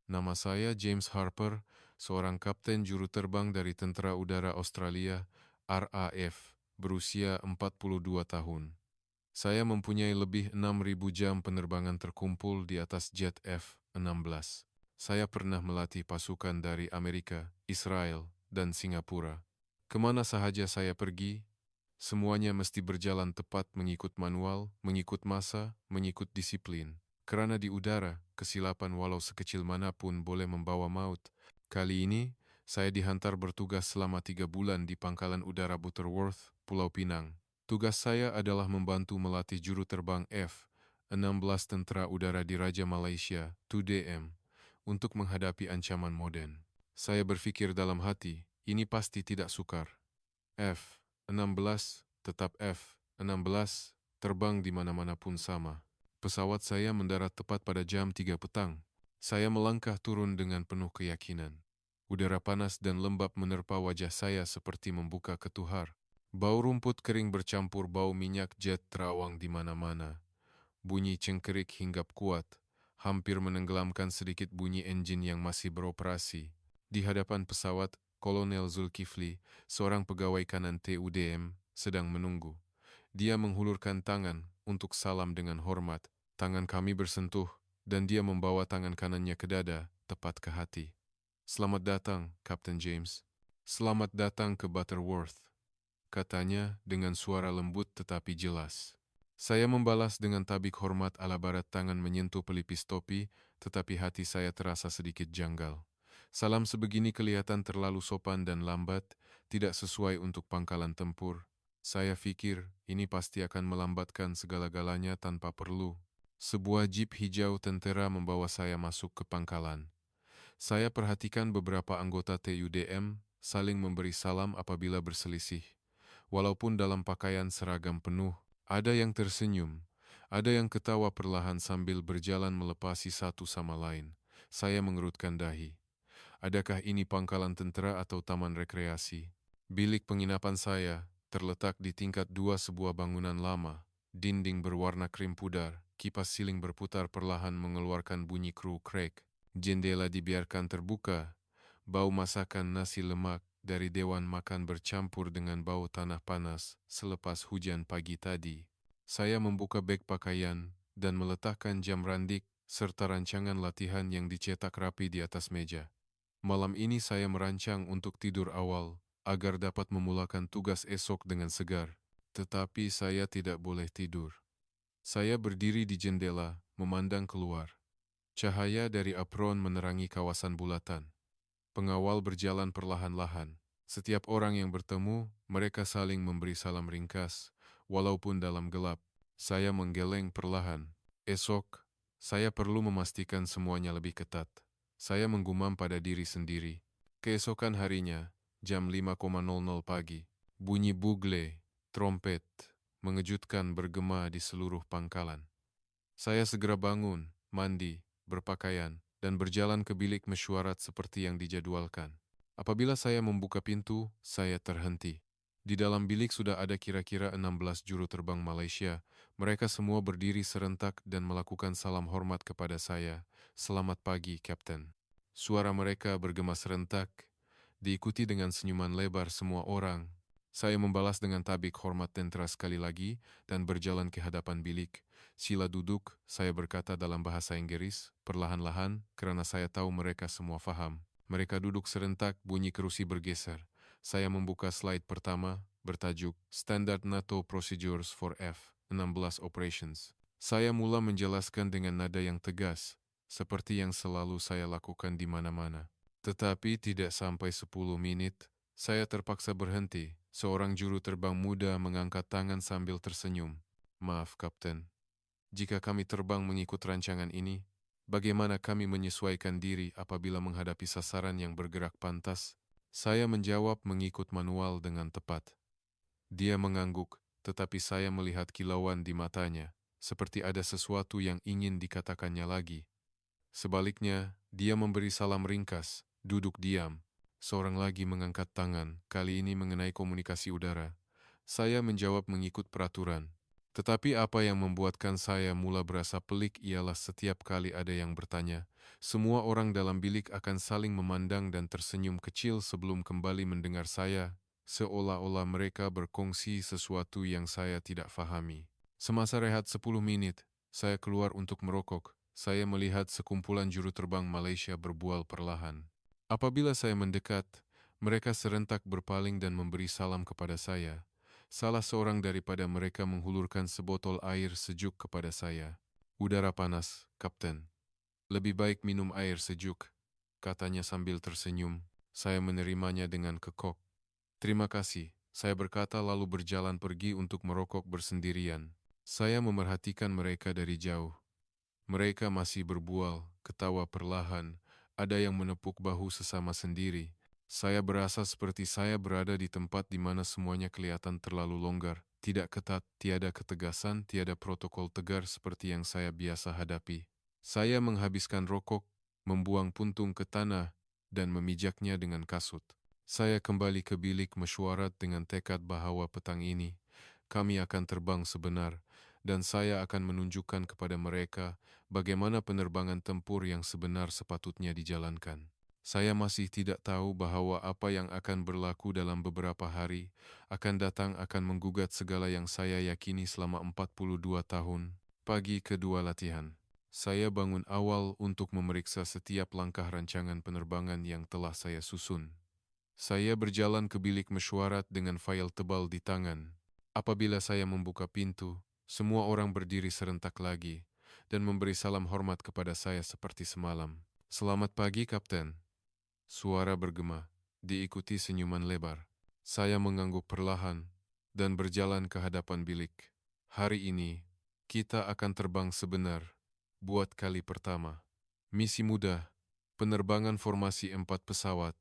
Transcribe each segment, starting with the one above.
Nama saya James Harper, seorang kapten juru terbang dari Tentara Udara Australia, RAF, berusia 42 tahun. Saya mempunyai lebih 6.000 jam penerbangan terkumpul di atas jet F-16. Saya pernah melatih pasukan dari Amerika, Israel, dan Singapura. Kemana sahaja saya pergi, semuanya mesti berjalan tepat mengikut manual, mengikut masa, mengikut disiplin. Karena di udara, kesilapan walau sekecil manapun boleh membawa maut. Kali ini, saya dihantar bertugas selama 3 bulan di Pangkalan Udara Butterworth, Pulau Pinang. Tugas saya adalah membantu melatih juru terbang F-16 Tentara Udara di Raja Malaysia, 2DM, untuk menghadapi ancaman modern. Saya berpikir dalam hati, ini pasti tidak sukar. F-16, tetap F-16, terbang di mana-mana pun sama. Pesawat saya mendarat tepat pada jam 3 petang. Saya melangkah turun dengan penuh keyakinan. Udara panas dan lembab menerpa wajah saya seperti membuka ketuhar. Bau rumput kering bercampur bau minyak jet terawang di mana-mana. Bunyi cengkerik hinggap kuat, hampir menenggelamkan sedikit bunyi enjin yang masih beroperasi. Di hadapan pesawat, Kolonel Zulkifli, seorang pegawai kanan TUDM, sedang menunggu. Dia menghulurkan tangan untuk salam dengan hormat. Tangan kami bersentuh, dan dia membawa tangan kanannya ke dada, tepat ke hati. "Selamat datang, Kapten James. Selamat datang ke Butterworth," katanya dengan suara lembut tetapi jelas. Saya membalas dengan tabik hormat ala barat, tangan menyentuh pelipis topi, tetapi hati saya terasa sedikit janggal. Salam sebegini kelihatan terlalu sopan dan lambat, tidak sesuai untuk pangkalan tempur. Saya pikir, ini pasti akan melambatkan segala-galanya tanpa perlu. Sebuah jeep hijau tentera membawa saya masuk ke pangkalan. Saya perhatikan beberapa anggota TUDM saling memberi salam apabila berselisih. Walaupun dalam pakaian seragam penuh, ada yang tersenyum, ada yang ketawa perlahan sambil berjalan melepasi satu sama lain. Saya mengerutkan dahi. Adakah ini pangkalan tentera atau taman rekreasi? Bilik penginapan saya terletak di tingkat 2 sebuah bangunan lama. Dinding berwarna krim pudar, kipas siling berputar perlahan mengeluarkan bunyi kru krek. Jendela dibiarkan terbuka. Bau masakan nasi lemak dari dewan makan bercampur dengan bau tanah panas selepas hujan pagi tadi. Saya membuka beg pakaian dan meletakkan jam randik serta rancangan latihan yang dicetak rapi di atas meja. Malam ini saya merancang untuk tidur awal agar dapat memulakan tugas esok dengan segar. Tetapi saya tidak boleh tidur. Saya berdiri di jendela, memandang keluar. Cahaya dari apron menerangi kawasan bulatan. Pengawal berjalan perlahan-lahan. Setiap orang yang bertemu, mereka saling memberi salam ringkas, walaupun dalam gelap. Saya menggeleng perlahan. Esok, saya perlu memastikan semuanya lebih ketat. Saya menggumam pada diri sendiri. Keesokan harinya, jam 5.00 pagi, bunyi bugle, trompet, mengejutkan bergema di seluruh pangkalan. Saya segera bangun, mandi, berpakaian, dan berjalan ke bilik mesyuarat seperti yang dijadwalkan. Apabila saya membuka pintu, saya terhenti. Di dalam bilik sudah ada kira-kira 16 juru terbang Malaysia. Mereka semua berdiri serentak dan melakukan salam hormat kepada saya. "Selamat pagi, Kapten." Suara mereka bergema serentak, diikuti dengan senyuman lebar semua orang. Saya membalas dengan tabik hormat tentera sekali lagi dan berjalan ke hadapan bilik. "Sila duduk," saya berkata dalam bahasa Inggris, perlahan-lahan, karena saya tahu mereka semua faham. Mereka duduk serentak, bunyi kerusi bergeser. Saya membuka slide pertama, bertajuk Standard NATO Procedures for F-16 Operations. Saya mula menjelaskan dengan nada yang tegas, seperti yang selalu saya lakukan di mana-mana. Tetapi tidak sampai 10 menit, saya terpaksa berhenti. Seorang juru terbang muda mengangkat tangan sambil tersenyum. "Maaf, Kapten. Jika kami terbang mengikut rancangan ini, bagaimana kami menyesuaikan diri apabila menghadapi sasaran yang bergerak pantas?" Saya menjawab mengikut manual dengan tepat. Dia mengangguk, tetapi saya melihat kilauan di matanya, seperti ada sesuatu yang ingin dikatakannya lagi. Sebaliknya, dia memberi salam ringkas, duduk diam. Seorang lagi mengangkat tangan, kali ini mengenai komunikasi udara. Saya menjawab mengikut peraturan. Tetapi apa yang membuatkan saya mula berasa pelik ialah setiap kali ada yang bertanya, semua orang dalam bilik akan saling memandang dan tersenyum kecil sebelum kembali mendengar saya, seolah-olah mereka berkongsi sesuatu yang saya tidak fahami. Semasa rehat 10 menit, saya keluar untuk merokok. Saya melihat sekumpulan juru terbang Malaysia berbual perlahan. Apabila saya mendekat, mereka serentak berpaling dan memberi salam kepada saya. Salah seorang daripada mereka menghulurkan sebotol air sejuk kepada saya. "Udara panas, Kapten. Lebih baik minum air sejuk," katanya sambil tersenyum. Saya menerimanya dengan kekok. "Terima kasih," saya berkata lalu berjalan pergi untuk merokok bersendirian. Saya memerhatikan mereka dari jauh. Mereka masih berbual, ketawa perlahan, ada yang menepuk bahu sesama sendiri. Saya berasa seperti saya berada di tempat di mana semuanya kelihatan terlalu longgar, tidak ketat, tiada ketegasan, tiada protokol tegar seperti yang saya biasa hadapi. Saya menghabiskan rokok, membuang puntung ke tanah, dan memijaknya dengan kasut. Saya kembali ke bilik mesyuarat dengan tekad bahwa petang ini, kami akan terbang sebenar, dan saya akan menunjukkan kepada mereka bagaimana penerbangan tempur yang sebenar sepatutnya dijalankan. Saya masih tidak tahu bahwa apa yang akan berlaku dalam beberapa hari akan datang akan menggugat segala yang saya yakini selama 42 tahun. Pagi kedua latihan. Saya bangun awal untuk memeriksa setiap langkah rancangan penerbangan yang telah saya susun. Saya berjalan ke bilik mesyuarat dengan fail tebal di tangan. Apabila saya membuka pintu, semua orang berdiri serentak lagi dan memberi salam hormat kepada saya seperti semalam. "Selamat pagi, Kapten." Suara bergema, diikuti senyuman lebar. Saya mengangguk perlahan dan berjalan ke hadapan bilik. "Hari ini, kita akan terbang sebenar, buat kali pertama. Misi mudah, penerbangan formasi 4 pesawat,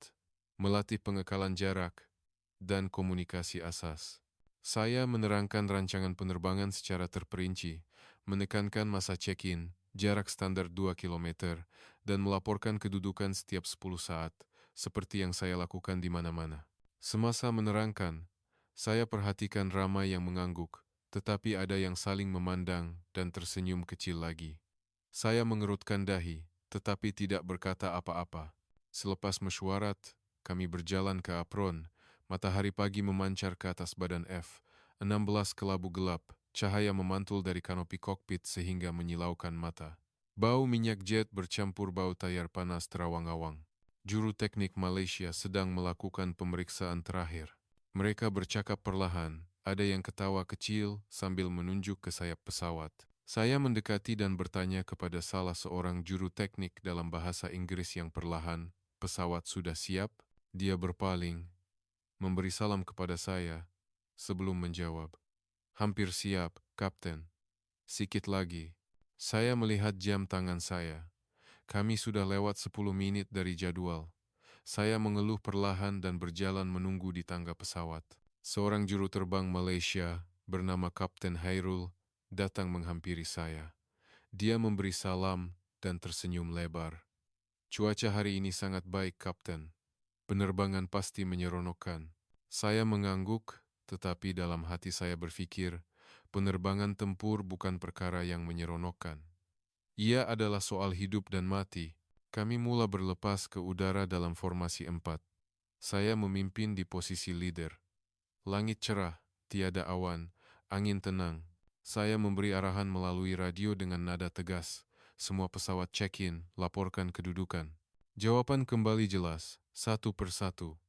melatih pengekalan jarak, dan komunikasi asas." Saya menerangkan rancangan penerbangan secara terperinci, menekankan masa check-in, jarak standar 2 km, dan melaporkan kedudukan setiap 10 saat, seperti yang saya lakukan di mana-mana. Semasa menerangkan, saya perhatikan ramai yang mengangguk, tetapi ada yang saling memandang dan tersenyum kecil lagi. Saya mengerutkan dahi, tetapi tidak berkata apa-apa. Selepas mesyuarat, kami berjalan ke apron. Matahari pagi memancar ke atas badan F-16 kelabu gelap, cahaya memantul dari kanopi kokpit sehingga menyilaukan mata. Bau minyak jet bercampur bau tayar panas terawang-awang. Juru teknik Malaysia sedang melakukan pemeriksaan terakhir. Mereka bercakap perlahan, ada yang ketawa kecil sambil menunjuk ke sayap pesawat. Saya mendekati dan bertanya kepada salah seorang juru teknik dalam bahasa Inggris yang perlahan, "Pesawat sudah siap?" Dia berpaling, memberi salam kepada saya, sebelum menjawab, "Hampir siap, Kapten. Sikit lagi." Saya melihat jam tangan saya. Kami sudah lewat 10 menit dari jadwal. Saya mengeluh perlahan dan berjalan menunggu di tangga pesawat. Seorang juru terbang Malaysia bernama Kapten Hairul datang menghampiri saya. Dia memberi salam dan tersenyum lebar. "Cuaca hari ini sangat baik, Kapten. Penerbangan pasti menyeronokkan." Saya mengangguk, tetapi dalam hati saya berpikir, penerbangan tempur bukan perkara yang menyeronokkan. Ia adalah soal hidup dan mati. Kami mula berlepas ke udara dalam formasi 4. Saya memimpin di posisi leader. Langit cerah, tiada awan, angin tenang. Saya memberi arahan melalui radio dengan nada tegas. "Semua pesawat check-in, laporkan kedudukan." Jawaban kembali jelas, satu persatu.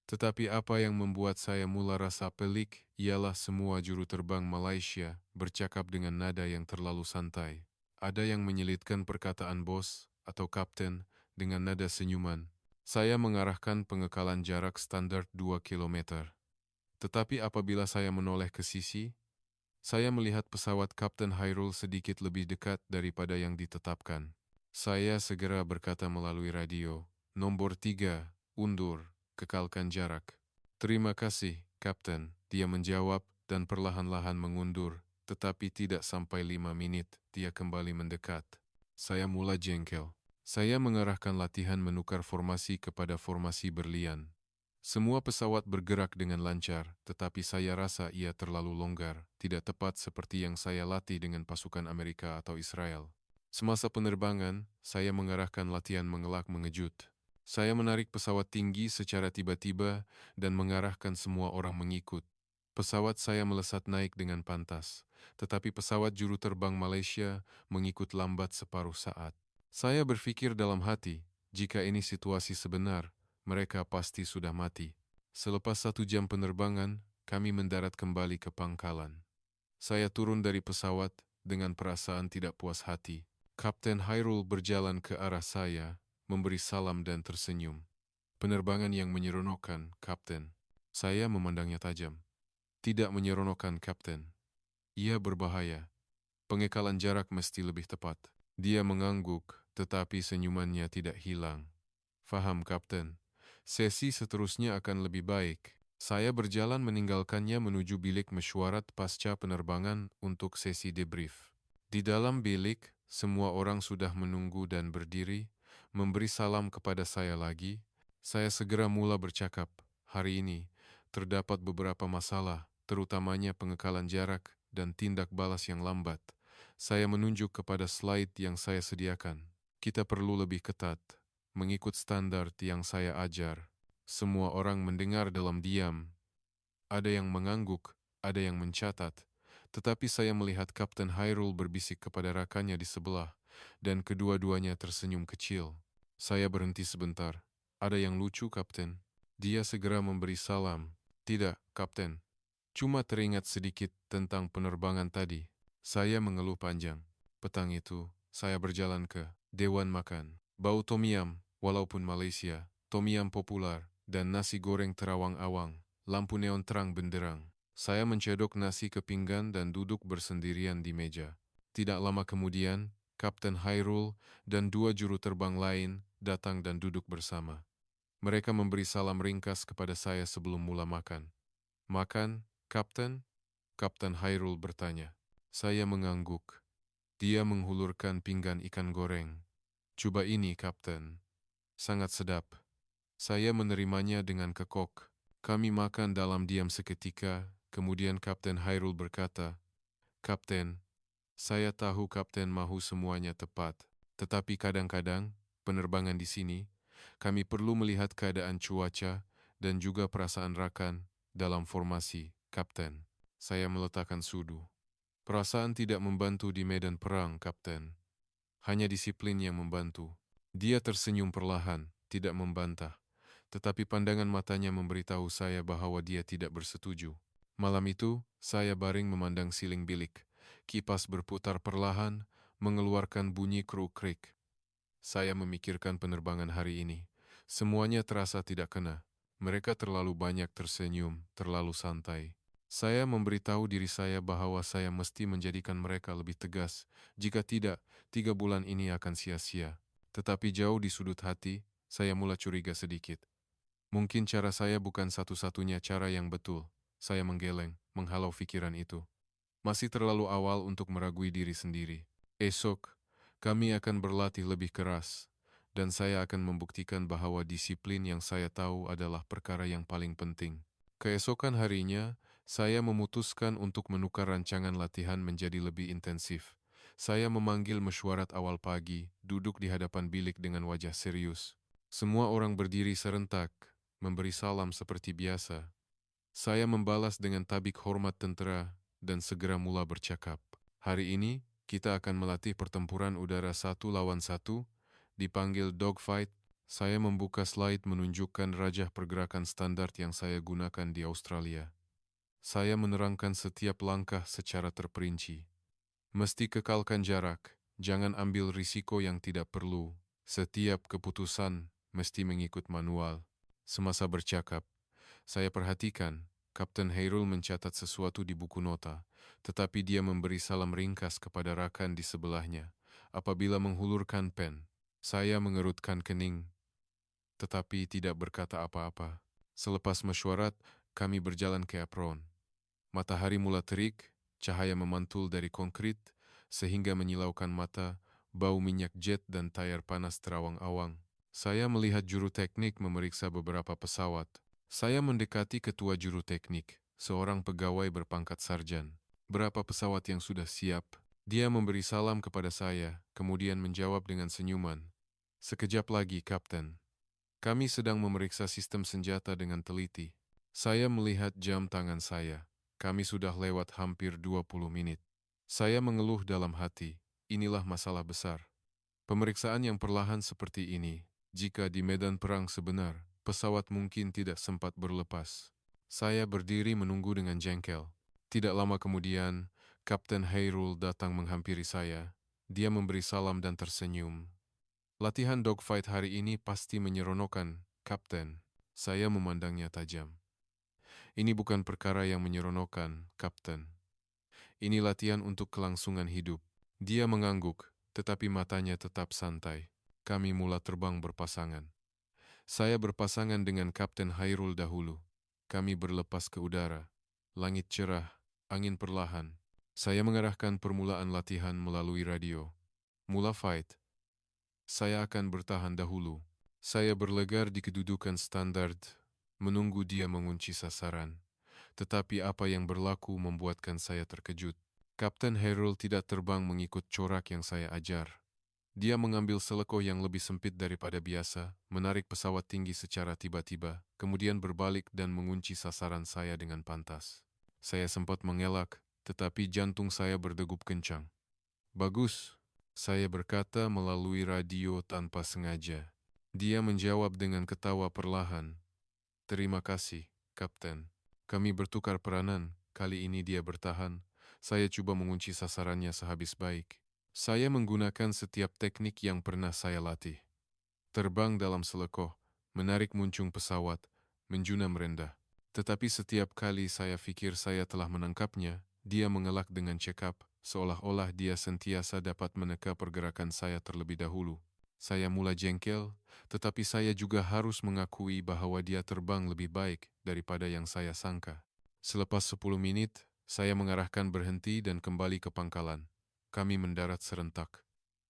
Tetapi apa yang membuat saya mula rasa pelik ialah semua juru terbang Malaysia bercakap dengan nada yang terlalu santai. Ada yang menyelitkan perkataan bos atau kapten dengan nada senyuman. Saya mengarahkan pengekalan jarak standar 2 km. Tetapi apabila saya menoleh ke sisi, saya melihat pesawat Kapten Hairul sedikit lebih dekat daripada yang ditetapkan. Saya segera berkata melalui radio, "Nomor 3, undur, kekalkan jarak." "Terima kasih, Kapten," dia menjawab dan perlahan-lahan mengundur, tetapi tidak sampai 5 menit, dia kembali mendekat. Saya mula jengkel. Saya mengarahkan latihan menukar formasi kepada formasi berlian. Semua pesawat bergerak dengan lancar, tetapi saya rasa ia terlalu longgar, tidak tepat seperti yang saya latih dengan pasukan Amerika atau Israel. Semasa penerbangan, saya mengarahkan latihan mengelak mengejut. Saya menarik pesawat tinggi secara tiba-tiba dan mengarahkan semua orang mengikut. Pesawat saya melesat naik dengan pantas, tetapi pesawat juru terbang Malaysia mengikut lambat separuh saat. Saya berpikir dalam hati, jika ini situasi sebenar, mereka pasti sudah mati. Selepas 1 jam penerbangan, kami mendarat kembali ke pangkalan. Saya turun dari pesawat dengan perasaan tidak puas hati. Kapten Hairul berjalan ke arah saya, memberi salam dan tersenyum. Penerbangan yang menyeronokkan, Kapten. Saya memandangnya tajam. Tidak menyeronokkan, Kapten. Ia berbahaya. Pengekalan jarak mesti lebih tepat. Dia mengangguk, tetapi senyumannya tidak hilang. Faham, Kapten. Sesi seterusnya akan lebih baik. Saya berjalan meninggalkannya menuju bilik mesyuarat pasca penerbangan untuk sesi debrief. Di dalam bilik, semua orang sudah menunggu dan berdiri, memberi salam kepada saya lagi. Saya segera mula bercakap. Hari ini, terdapat beberapa masalah, terutamanya pengekalan jarak dan tindak balas yang lambat. Saya menunjuk kepada slide yang saya sediakan. Kita perlu lebih ketat, mengikut standar yang saya ajar. Semua orang mendengar dalam diam. Ada yang mengangguk, ada yang mencatat. Tetapi saya melihat Kapten Hairul berbisik kepada rakannya di sebelah, dan kedua-duanya tersenyum kecil. Saya berhenti sebentar. Ada yang lucu, Kapten? Dia segera memberi salam. Tidak, Kapten. Cuma teringat sedikit tentang penerbangan tadi. Saya mengeluh panjang. Petang itu, saya berjalan ke Dewan Makan. Bau tom yum, walaupun Malaysia, tom yum populer, dan nasi goreng terawang-awang, lampu neon terang benderang. Saya mencedok nasi ke pinggan dan duduk bersendirian di meja. Tidak lama kemudian, Kapten Hairul dan 2 juru terbang lain datang dan duduk bersama. Mereka memberi salam ringkas kepada saya sebelum mula makan. Makan, Kapten? Kapten Hairul bertanya. Saya mengangguk. Dia menghulurkan pinggan ikan goreng. Coba ini, Kapten. Sangat sedap. Saya menerimanya dengan kekok. Kami makan dalam diam seketika, kemudian Kapten Hairul berkata, Kapten, saya tahu Kapten mahu semuanya tepat, tetapi kadang-kadang, penerbangan di sini, kami perlu melihat keadaan cuaca dan juga perasaan rakan dalam formasi, Kapten. Saya meletakkan sudu. Perasaan tidak membantu di medan perang, Kapten. Hanya disiplin yang membantu. Dia tersenyum perlahan, tidak membantah. Tetapi pandangan matanya memberitahu saya bahwa dia tidak bersetuju. Malam itu, saya baring memandang siling bilik. Kipas berputar perlahan, mengeluarkan bunyi kruk-krik. Saya memikirkan penerbangan hari ini. Semuanya terasa tidak kena. Mereka terlalu banyak tersenyum, terlalu santai. Saya memberitahu diri saya bahwa saya mesti menjadikan mereka lebih tegas. Jika tidak, 3 bulan ini akan sia-sia. Tetapi jauh di sudut hati, saya mulai curiga sedikit. Mungkin cara saya bukan satu-satunya cara yang betul. Saya menggeleng, menghalau pikiran itu. Masih terlalu awal untuk meragui diri sendiri. Esok, kami akan berlatih lebih keras, dan saya akan membuktikan bahwa disiplin yang saya tahu adalah perkara yang paling penting. Keesokan harinya, saya memutuskan untuk menukar rancangan latihan menjadi lebih intensif. Saya memanggil mesyuarat awal pagi, duduk di hadapan bilik dengan wajah serius. Semua orang berdiri serentak, memberi salam seperti biasa. Saya membalas dengan tabik hormat tentera dan segera mula bercakap. Hari ini, kita akan melatih pertempuran udara 1 lawan 1, dipanggil dogfight. Saya membuka slide menunjukkan rajah pergerakan standar yang saya gunakan di Australia. Saya menerangkan setiap langkah secara terperinci. Mesti kekalkan jarak, jangan ambil risiko yang tidak perlu. Setiap keputusan mesti mengikut manual. Semasa bercakap, saya perhatikan, Kapten Hairul mencatat sesuatu di buku nota, tetapi dia memberi salam ringkas kepada rakan di sebelahnya. Apabila menghulurkan pen, saya mengerutkan kening, tetapi tidak berkata apa-apa. Selepas mesyuarat, kami berjalan ke apron. Matahari mula terik, cahaya memantul dari konkrit, sehingga menyilaukan mata, bau minyak jet dan tayar panas terawang-awang. Saya melihat juru teknik memeriksa beberapa pesawat. Saya mendekati ketua juru teknik, seorang pegawai berpangkat sarjan. Berapa pesawat yang sudah siap? Dia memberi salam kepada saya, kemudian menjawab dengan senyuman. Sekejap lagi, Kapten. Kami sedang memeriksa sistem senjata dengan teliti. Saya melihat jam tangan saya. Kami sudah lewat hampir 20 menit. Saya mengeluh dalam hati. Inilah masalah besar. Pemeriksaan yang perlahan seperti ini, jika di medan perang sebenar, pesawat mungkin tidak sempat berlepas. Saya berdiri menunggu dengan jengkel. Tidak lama kemudian, Kapten Hairul datang menghampiri saya. Dia memberi salam dan tersenyum. Latihan dogfight hari ini pasti menyeronokkan, Kapten. Saya memandangnya tajam. Ini bukan perkara yang menyeronokkan, Kapten. Ini latihan untuk kelangsungan hidup. Dia mengangguk, tetapi matanya tetap santai. Kami mula terbang berpasangan. Saya berpasangan dengan Kapten Hairul dahulu. Kami berlepas ke udara. Langit cerah, angin perlahan. Saya mengarahkan permulaan latihan melalui radio. Mula fight. Saya akan bertahan dahulu. Saya berlegar di kedudukan standar, menunggu dia mengunci sasaran. Tetapi apa yang berlaku membuatkan saya terkejut. Kapten Hairul tidak terbang mengikut corak yang saya ajar. Dia mengambil selekoh yang lebih sempit daripada biasa, menarik pesawat tinggi secara tiba-tiba, kemudian berbalik dan mengunci sasaran saya dengan pantas. Saya sempat mengelak, tetapi jantung saya berdegup kencang. Bagus, saya berkata melalui radio tanpa sengaja. Dia menjawab dengan ketawa perlahan. Terima kasih, Kapten. Kami bertukar peranan, kali ini dia bertahan. Saya coba mengunci sasarannya sehabis baik. Saya menggunakan setiap teknik yang pernah saya latih. Terbang dalam selekoh, menarik muncung pesawat, menjuna merendah. Tetapi setiap kali saya pikir saya telah menangkapnya, dia mengelak dengan cekap, seolah-olah dia sentiasa dapat meneka pergerakan saya terlebih dahulu. Saya mula jengkel, tetapi saya juga harus mengakui bahwa dia terbang lebih baik daripada yang saya sangka. Selepas 10 menit, saya mengarahkan berhenti dan kembali ke pangkalan. Kami mendarat serentak.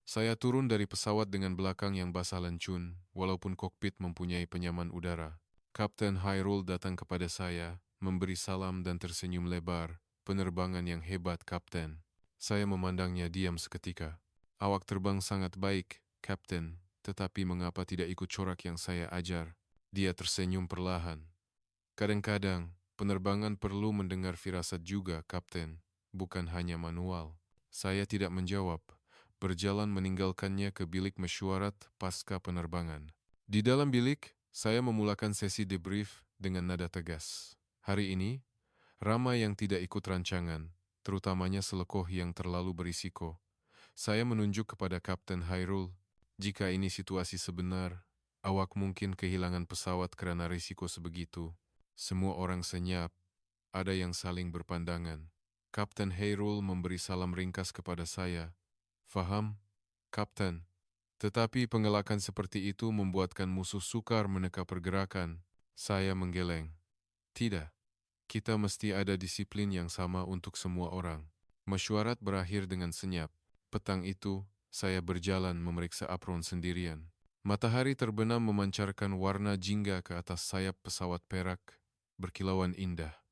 Saya turun dari pesawat dengan belakang yang basah lencun, walaupun kokpit mempunyai penyaman udara. Kapten Hairul datang kepada saya, memberi salam dan tersenyum lebar. Penerbangan yang hebat, Kapten. Saya memandangnya diam seketika. Awak terbang sangat baik, Kapten, tetapi mengapa tidak ikut corak yang saya ajar? Dia tersenyum perlahan. Kadang-kadang, penerbangan perlu mendengar firasat juga, Kapten, bukan hanya manual. Saya tidak menjawab, berjalan meninggalkannya ke bilik mesyuarat pasca penerbangan. Di dalam bilik, saya memulakan sesi debrief dengan nada tegas. Hari ini, Rama yang tidak ikut rancangan, terutamanya selekoh yang terlalu berisiko. Saya menunjuk kepada Kapten Hairul, jika ini situasi sebenar, awak mungkin kehilangan pesawat karena risiko sebegitu. Semua orang senyap, ada yang saling berpandangan. Kapten Hairul memberi salam ringkas kepada saya. Faham, Kapten. Tetapi pengelakan seperti itu membuatkan musuh sukar meneka pergerakan. Saya menggeleng. Tidak. Kita mesti ada disiplin yang sama untuk semua orang. Mesyuarat berakhir dengan senyap. Petang itu, saya berjalan memeriksa apron sendirian. Matahari terbenam memancarkan warna jingga ke atas sayap pesawat perak, berkilauan indah.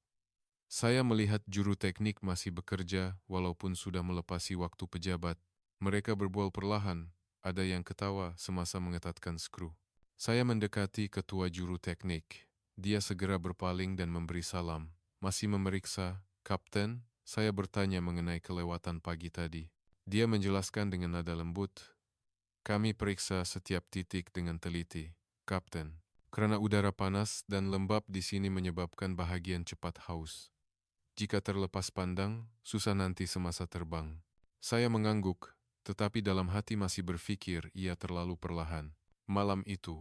Saya melihat juru teknik masih bekerja walaupun sudah melepasi waktu pejabat. Mereka berbual perlahan, ada yang ketawa semasa mengetatkan skru. Saya mendekati ketua juru teknik. Dia segera berpaling dan memberi salam. Masih memeriksa, Kapten, saya bertanya mengenai kelewatan pagi tadi. Dia menjelaskan dengan nada lembut. Kami periksa setiap titik dengan teliti, Kapten. Karena udara panas dan lembab di sini menyebabkan bahagian cepat haus. Jika terlepas pandang, susah nanti semasa terbang. Saya mengangguk, tetapi dalam hati masih berpikir ia terlalu perlahan. Malam itu,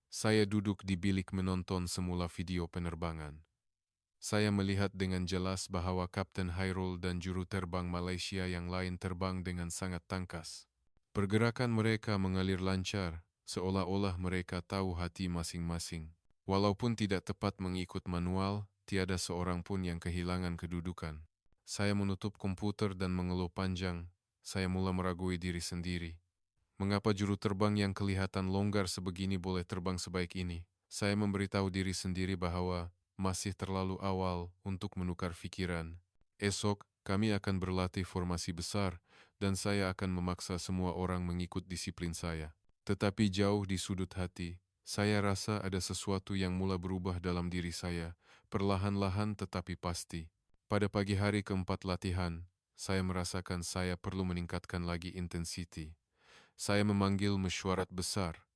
saya duduk di bilik menonton semula video penerbangan. Saya melihat dengan jelas bahwa Kapten Hairul dan juru terbang Malaysia yang lain terbang dengan sangat tangkas. Pergerakan mereka mengalir lancar, seolah-olah mereka tahu hati masing-masing. Walaupun tidak tepat mengikut manual, tiada seorang pun yang kehilangan kedudukan. Saya menutup komputer dan mengeluh panjang. Saya mula meragui diri sendiri. Mengapa juru terbang yang kelihatan longgar sebegini boleh terbang sebaik ini? Saya memberitahu diri sendiri bahwa masih terlalu awal untuk menukar pikiran. Esok, kami akan berlatih formasi besar dan saya akan memaksa semua orang mengikut disiplin saya. Tetapi jauh di sudut hati, saya rasa ada sesuatu yang mulai berubah dalam diri saya, perlahan-lahan tetapi pasti. Pada pagi hari keempat latihan, saya merasakan saya perlu meningkatkan lagi intensiti. Saya memanggil mesyuarat besar.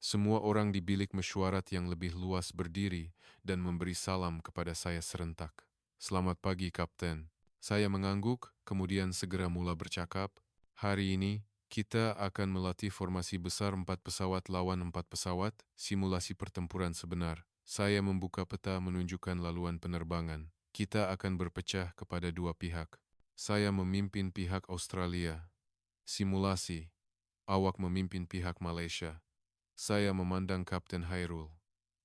Semua orang di bilik mesyuarat yang lebih luas berdiri dan memberi salam kepada saya serentak. Selamat pagi, Kapten. Saya mengangguk, kemudian segera mula bercakap. Hari ini, kita akan melatih formasi besar 4 pesawat lawan 4 pesawat, simulasi pertempuran sebenar. Saya membuka peta menunjukkan laluan penerbangan. Kita akan berpecah kepada dua pihak. Saya memimpin pihak Australia. Simulasi. Awak memimpin pihak Malaysia. Saya memandang Kapten Hairul.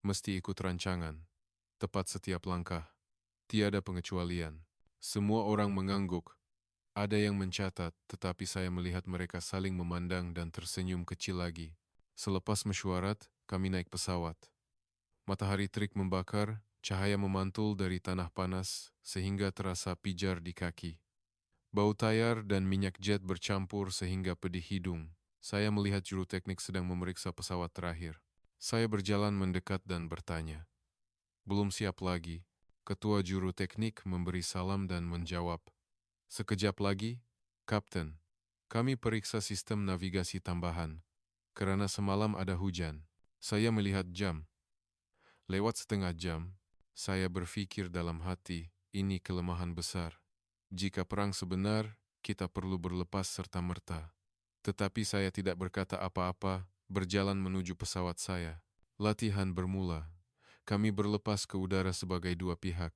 Mesti ikut rancangan. Tepat setiap langkah. Tiada pengecualian. Semua orang mengangguk. Ada yang mencatat, tetapi saya melihat mereka saling memandang dan tersenyum kecil lagi. Selepas mesyuarat, kami naik pesawat. Matahari terik membakar, cahaya memantul dari tanah panas sehingga terasa pijar di kaki. Bau tayar dan minyak jet bercampur sehingga pedih hidung. Saya melihat juru teknik sedang memeriksa pesawat terakhir. Saya berjalan mendekat dan bertanya. Belum siap lagi. Ketua juru teknik memberi salam dan menjawab. Sekejap lagi, Kapten, kami periksa sistem navigasi tambahan. Karena semalam ada hujan. Saya melihat jam. Lewat setengah jam, saya berpikir dalam hati, ini kelemahan besar. Jika perang sebenar, kita perlu berlepas serta-merta. Tetapi saya tidak berkata apa-apa, berjalan menuju pesawat saya. Latihan bermula. Kami berlepas ke udara sebagai dua pihak.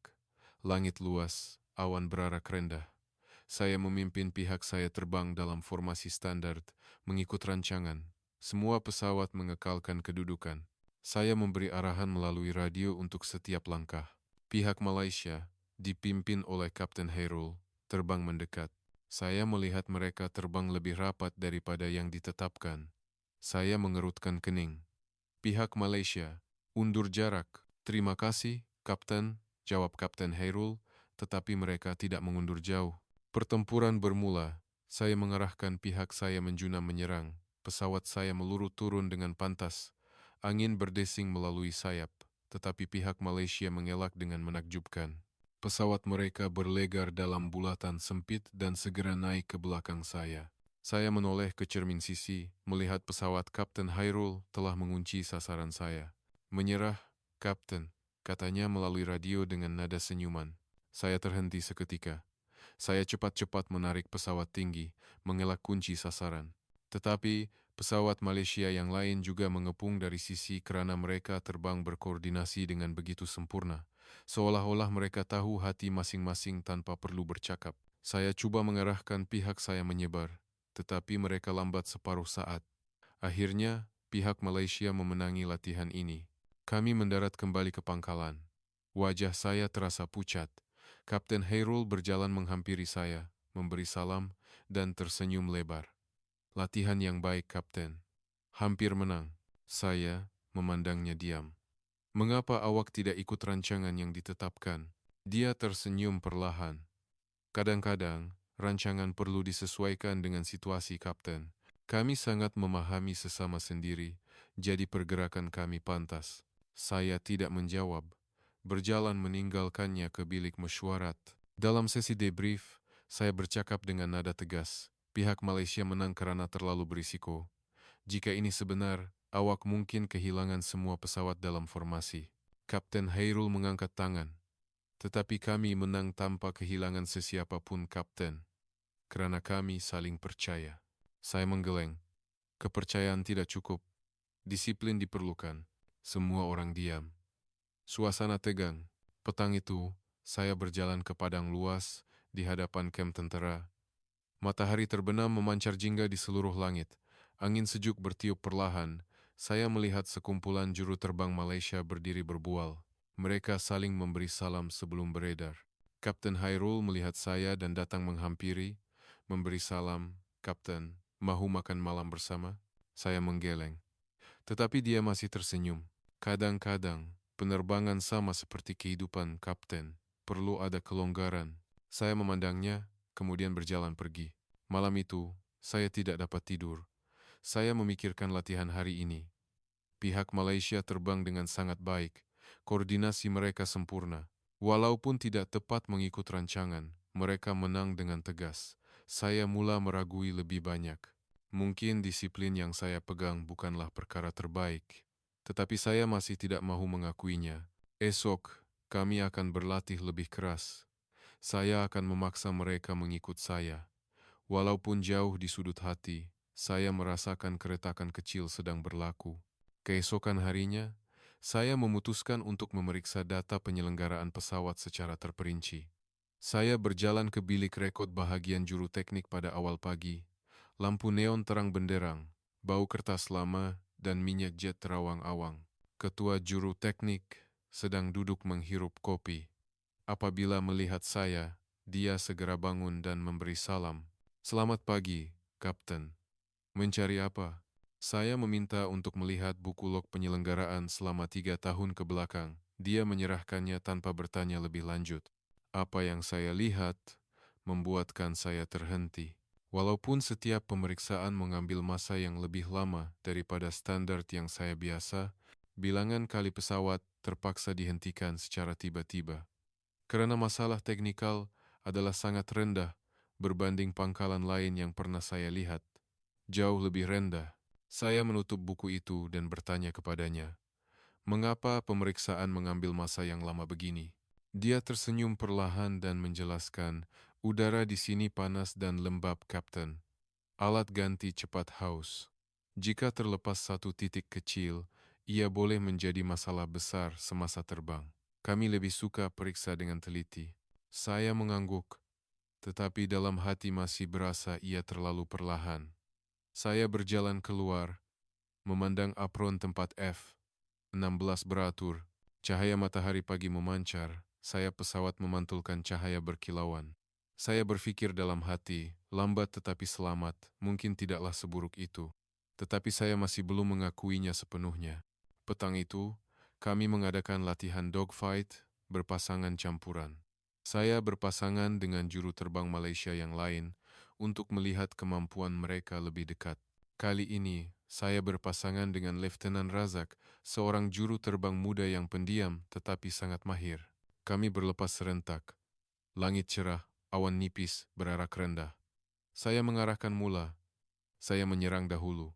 Langit luas, awan berarak rendah. Saya memimpin pihak saya terbang dalam formasi standar, mengikut rancangan. Semua pesawat mengekalkan kedudukan. Saya memberi arahan melalui radio untuk setiap langkah. Pihak Malaysia, dipimpin oleh Kapten Hairul, terbang mendekat. Saya melihat mereka terbang lebih rapat daripada yang ditetapkan. Saya mengerutkan kening. Pihak Malaysia, undur jarak. Terima kasih, Kapten, jawab Kapten Hairul, tetapi mereka tidak mengundur jauh. Pertempuran bermula. Saya mengarahkan pihak saya menjunam menyerang. Pesawat saya meluru turun dengan pantas. Angin berdesing melalui sayap, tetapi pihak Malaysia mengelak dengan menakjubkan. Pesawat mereka berlegar dalam bulatan sempit dan segera naik ke belakang saya. Saya menoleh ke cermin sisi, melihat pesawat Kapten Hairul telah mengunci sasaran saya. Menyerah, Kapten, katanya melalui radio dengan nada senyuman. Saya terhenti seketika. Saya cepat-cepat menarik pesawat tinggi, mengelak kunci sasaran. Tetapi, pesawat Malaysia yang lain juga mengepung dari sisi kerana mereka terbang berkoordinasi dengan begitu sempurna. Seolah-olah mereka tahu hati masing-masing tanpa perlu bercakap. Saya coba mengarahkan pihak saya menyebar, tetapi mereka lambat separuh saat. Akhirnya, pihak Malaysia memenangi latihan ini. Kami mendarat kembali ke pangkalan. Wajah saya terasa pucat. Kapten Hairul berjalan menghampiri saya, memberi salam, dan tersenyum lebar. Latihan yang baik, Kapten. Hampir menang. Saya memandangnya diam. Mengapa awak tidak ikut rancangan yang ditetapkan? Dia tersenyum perlahan. Kadang-kadang, rancangan perlu disesuaikan dengan situasi, Kapten. Kami sangat memahami sesama sendiri, jadi pergerakan kami pantas. Saya tidak menjawab. Berjalan meninggalkannya ke bilik mesyuarat. Dalam sesi debrief, saya bercakap dengan nada tegas. Pihak Malaysia menang kerana terlalu berisiko. Jika ini sebenar, awak mungkin kehilangan semua pesawat dalam formasi. Kapten Hairul mengangkat tangan. Tetapi kami menang tanpa kehilangan sesiapa pun, Kapten. Kerana kami saling percaya. Saya menggeleng. Kepercayaan tidak cukup. Disiplin diperlukan. Semua orang diam. Suasana tegang. Petang itu, saya berjalan ke padang luas di hadapan kamp tentera. Matahari terbenam memancar jingga di seluruh langit. Angin sejuk bertiup perlahan. Saya melihat sekumpulan juru terbang Malaysia berdiri berbual. Mereka saling memberi salam sebelum beredar. Kapten Hairul melihat saya dan datang menghampiri, memberi salam. Kapten, mahu makan malam bersama? Saya menggeleng. Tetapi dia masih tersenyum. Kadang-kadang, penerbangan sama seperti kehidupan, Kapten. Perlu ada kelonggaran. Saya memandangnya, kemudian berjalan pergi. Malam itu, saya tidak dapat tidur. Saya memikirkan latihan hari ini. Pihak Malaysia terbang dengan sangat baik. Koordinasi mereka sempurna. Walaupun tidak tepat mengikut rancangan, mereka menang dengan tegas. Saya mula meragui lebih banyak. Mungkin disiplin yang saya pegang bukanlah perkara terbaik, tetapi saya masih tidak mahu mengakuinya. Esok, kami akan berlatih lebih keras. Saya akan memaksa mereka mengikut saya. Walaupun jauh di sudut hati, saya merasakan keretakan kecil sedang berlaku. Keesokan harinya, saya memutuskan untuk memeriksa data penyelenggaraan pesawat secara terperinci. Saya berjalan ke bilik rekod bahagian juru teknik pada awal pagi. Lampu neon terang benderang, bau kertas lama, dan minyak jet terawang-awang. Ketua juru teknik sedang duduk menghirup kopi. Apabila melihat saya, dia segera bangun dan memberi salam. "Selamat pagi, Kapten." "Mencari apa?" Saya meminta untuk melihat buku log penyelenggaraan selama 3 tahun ke belakang. Dia menyerahkannya tanpa bertanya lebih lanjut. Apa yang saya lihat membuatkan saya terhenti. Walaupun setiap pemeriksaan mengambil masa yang lebih lama daripada standar yang saya biasa, bilangan kali pesawat terpaksa dihentikan secara tiba-tiba. Karena masalah teknikal adalah sangat rendah berbanding pangkalan lain yang pernah saya lihat. Jauh lebih rendah. Saya menutup buku itu dan bertanya kepadanya, "Mengapa pemeriksaan mengambil masa yang lama begini?" Dia tersenyum perlahan dan menjelaskan, "Udara di sini panas dan lembab, Kapten. Alat ganti cepat haus. Jika terlepas satu titik kecil, ia boleh menjadi masalah besar semasa terbang. Kami lebih suka periksa dengan teliti." Saya mengangguk, tetapi dalam hati masih berasa ia terlalu perlahan. Saya berjalan keluar, memandang apron tempat F-16 beratur. Cahaya matahari pagi memancar, sayap pesawat memantulkan cahaya berkilauan. Saya berpikir dalam hati, lambat tetapi selamat, mungkin tidaklah seburuk itu. Tetapi saya masih belum mengakuinya sepenuhnya. Petang itu, kami mengadakan latihan dogfight berpasangan campuran. Saya berpasangan dengan juru terbang Malaysia yang lain untuk melihat kemampuan mereka lebih dekat. Kali ini, saya berpasangan dengan Letnan Razak, seorang juru terbang muda yang pendiam tetapi sangat mahir. Kami berlepas serentak. Langit cerah, awan nipis berarak rendah. Saya mengarahkan mula. Saya menyerang dahulu.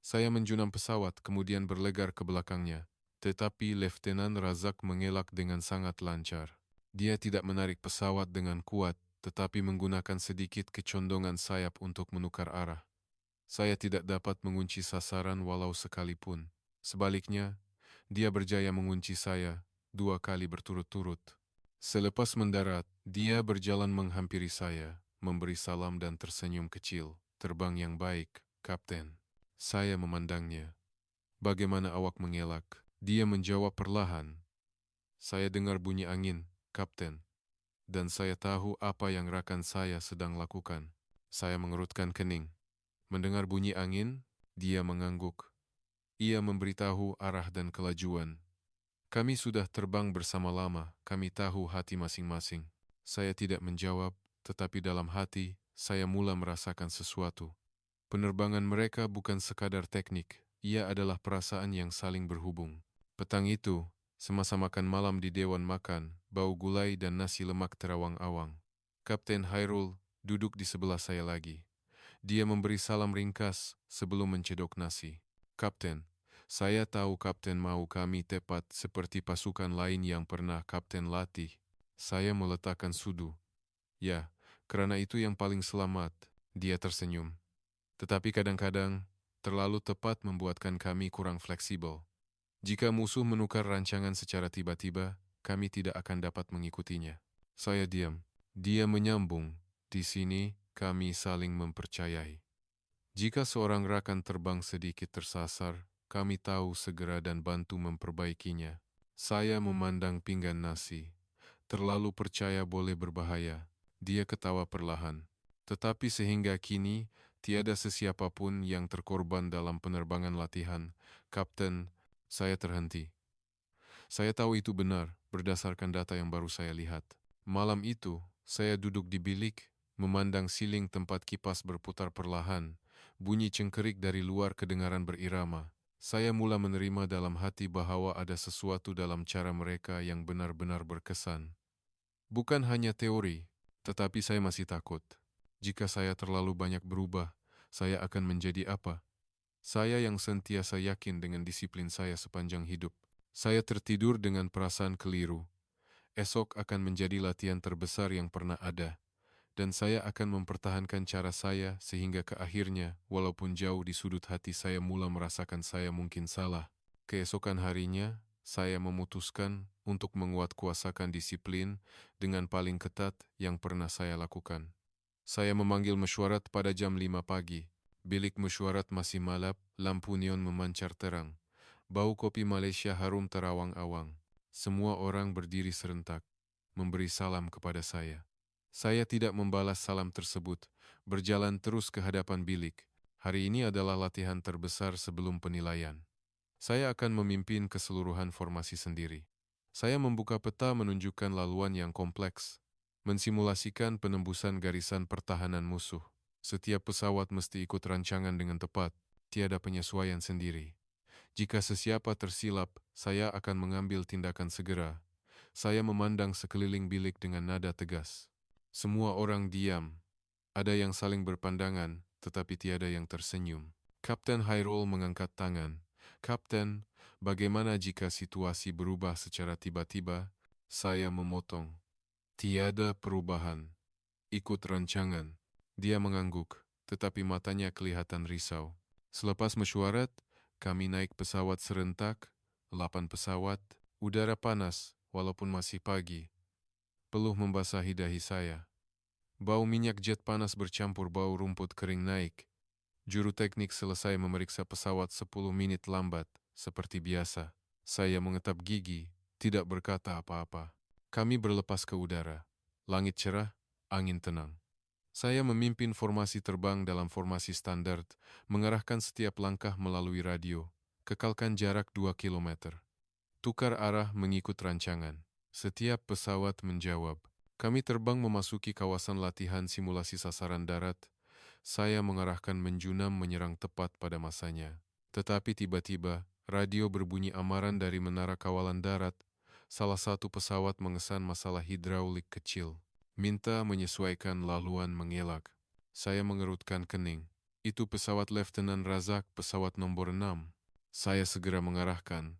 Saya menjunam pesawat kemudian berlegar ke belakangnya. Tetapi Letnan Razak mengelak dengan sangat lancar. Dia tidak menarik pesawat dengan kuat, tetapi menggunakan sedikit kecondongan sayap untuk menukar arah. Saya tidak dapat mengunci sasaran walau sekalipun. Sebaliknya, dia berjaya mengunci saya 2 kali berturut-turut. Selepas mendarat, dia berjalan menghampiri saya, memberi salam dan tersenyum kecil. "Terbang yang baik, Kapten." Saya memandangnya. "Bagaimana awak mengelak?" Dia menjawab perlahan, "Saya dengar bunyi angin, Kapten, dan saya tahu apa yang rakan saya sedang lakukan." Saya mengerutkan kening. Mendengar bunyi angin, dia mengangguk. Ia memberitahu arah dan kelajuan. "Kami sudah terbang bersama lama, kami tahu hati masing-masing." Saya tidak menjawab, tetapi dalam hati, saya mula merasakan sesuatu. Penerbangan mereka bukan sekadar teknik, ia adalah perasaan yang saling berhubung. Petang itu, semasa makan malam di Dewan Makan, bau gulai dan nasi lemak terawang-awang. Kapten Hairul duduk di sebelah saya lagi. Dia memberi salam ringkas sebelum mencedok nasi. "Kapten, saya tahu Kapten mau kami tepat seperti pasukan lain yang pernah Kapten latih." Saya meletakkan sudu. "Ya, karena itu yang paling selamat." Dia tersenyum. "Tetapi kadang-kadang, terlalu tepat membuatkan kami kurang fleksibel. Jika musuh menukar rancangan secara tiba-tiba, kami tidak akan dapat mengikutinya." Saya diam. Dia menyambung, "Di sini, kami saling mempercayai. Jika seorang rakan terbang sedikit tersasar, kami tahu segera dan bantu memperbaikinya." Saya memandang pinggan nasi. "Terlalu percaya boleh berbahaya." Dia ketawa perlahan. "Tetapi sehingga kini, tiada sesiapapun yang terkorban dalam penerbangan latihan, Kapten." Saya terhenti. Saya tahu itu benar, berdasarkan data yang baru saya lihat. Malam itu, saya duduk di bilik, memandang siling tempat kipas berputar perlahan. Bunyi cengkerik dari luar kedengaran berirama. Saya mula menerima dalam hati bahwa ada sesuatu dalam cara mereka yang benar-benar berkesan. Bukan hanya teori, tetapi saya masih takut. Jika saya terlalu banyak berubah, saya akan menjadi apa? Saya yang sentiasa yakin dengan disiplin saya sepanjang hidup. Saya tertidur dengan perasaan keliru. Esok akan menjadi latihan terbesar yang pernah ada. Dan saya akan mempertahankan cara saya sehingga ke akhirnya, walaupun jauh di sudut hati saya mula merasakan saya mungkin salah. Keesokan harinya, saya memutuskan untuk menguatkuasakan disiplin dengan paling ketat yang pernah saya lakukan. Saya memanggil mesyuarat pada jam 5 pagi. Bilik mesyuarat masih malap, lampu neon memancar terang. Bau kopi Malaysia harum terawang-awang. Semua orang berdiri serentak, memberi salam kepada saya. Saya tidak membalas salam tersebut, berjalan terus ke hadapan bilik. Hari ini adalah latihan terbesar sebelum penilaian. Saya akan memimpin keseluruhan formasi sendiri. Saya membuka peta menunjukkan laluan yang kompleks, mensimulasikan penembusan garisan pertahanan musuh. Setiap pesawat mesti ikut rancangan dengan tepat, tiada penyesuaian sendiri. Jika sesiapa tersilap, saya akan mengambil tindakan segera. Saya memandang sekeliling bilik dengan nada tegas. Semua orang diam. Ada yang saling berpandangan, tetapi tiada yang tersenyum. Kapten Hairul mengangkat tangan. Kapten, bagaimana jika situasi berubah secara tiba-tiba? Saya memotong. Tiada perubahan. Ikut rancangan. Dia mengangguk, tetapi matanya kelihatan risau. Selepas mesyuarat, kami naik pesawat serentak, 8 pesawat, udara panas, walaupun masih pagi. Peluh membasahi dahi saya. Bau minyak jet panas bercampur bau rumput kering naik. Juru teknik selesai memeriksa pesawat 10 menit lambat, seperti biasa. Saya mengetap gigi, tidak berkata apa-apa. Kami berlepas ke udara. Langit cerah, angin tenang. Saya memimpin formasi terbang dalam formasi standar, mengarahkan setiap langkah melalui radio. Kekalkan jarak 2 kilometer. Tukar arah mengikut rancangan. Setiap pesawat menjawab. Kami terbang memasuki kawasan latihan simulasi sasaran darat. Saya mengarahkan menjunam menyerang tepat pada masanya. Tetapi tiba-tiba, radio berbunyi amaran dari menara kawalan darat. Salah satu pesawat mengesan masalah hidraulik kecil. Minta menyesuaikan laluan mengelak. Saya mengerutkan kening. Itu pesawat Letnan Razak, pesawat nomor 6. Saya segera mengarahkan.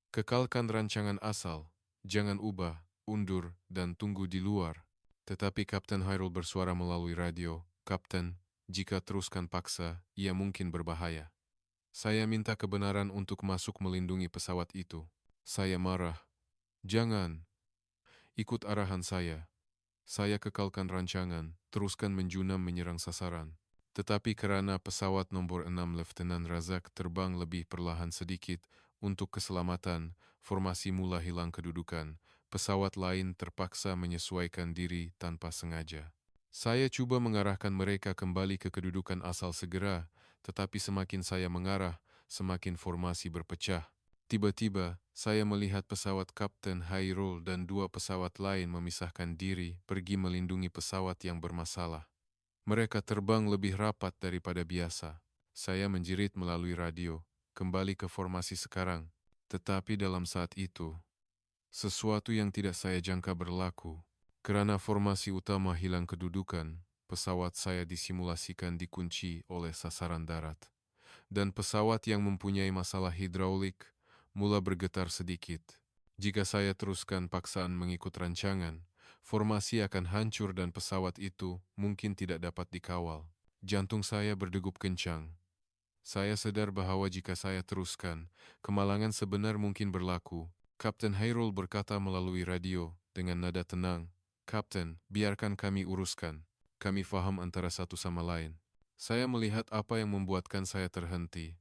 Kekalkan rancangan asal, jangan ubah, undur, dan tunggu di luar. Tetapi Kapten Hairul bersuara melalui radio, Kapten, jika teruskan paksa, ia mungkin berbahaya. Saya minta kebenaran untuk masuk melindungi pesawat itu. Saya marah. Jangan. Ikut arahan saya. Saya kekalkan rancangan, teruskan menjunam menyerang sasaran. Tetapi karena pesawat nomor 6 Letnan Razak terbang lebih perlahan sedikit, untuk keselamatan, formasi mula hilang kedudukan. Pesawat lain terpaksa menyesuaikan diri tanpa sengaja. Saya coba mengarahkan mereka kembali ke kedudukan asal segera, tetapi semakin saya mengarah, semakin formasi berpecah. Tiba-tiba, saya melihat pesawat Kapten Hairul dan 2 pesawat lain memisahkan diri pergi melindungi pesawat yang bermasalah. Mereka terbang lebih rapat daripada biasa. Saya menjerit melalui radio, kembali ke formasi sekarang. Tetapi dalam saat itu, sesuatu yang tidak saya jangka berlaku. Kerana formasi utama hilang kedudukan, pesawat saya disimulasikan dikunci oleh sasaran darat. Dan pesawat yang mempunyai masalah hidraulik mula bergetar sedikit. Jika saya teruskan paksaan mengikut rancangan, formasi akan hancur dan pesawat itu mungkin tidak dapat dikawal. Jantung saya berdegup kencang. Saya sadar bahwa jika saya teruskan, kemalangan sebenar mungkin berlaku. Kapten Hairul berkata melalui radio dengan nada tenang, Kapten, biarkan kami uruskan. Kami faham antara satu sama lain. Saya melihat apa yang membuatkan saya terhenti.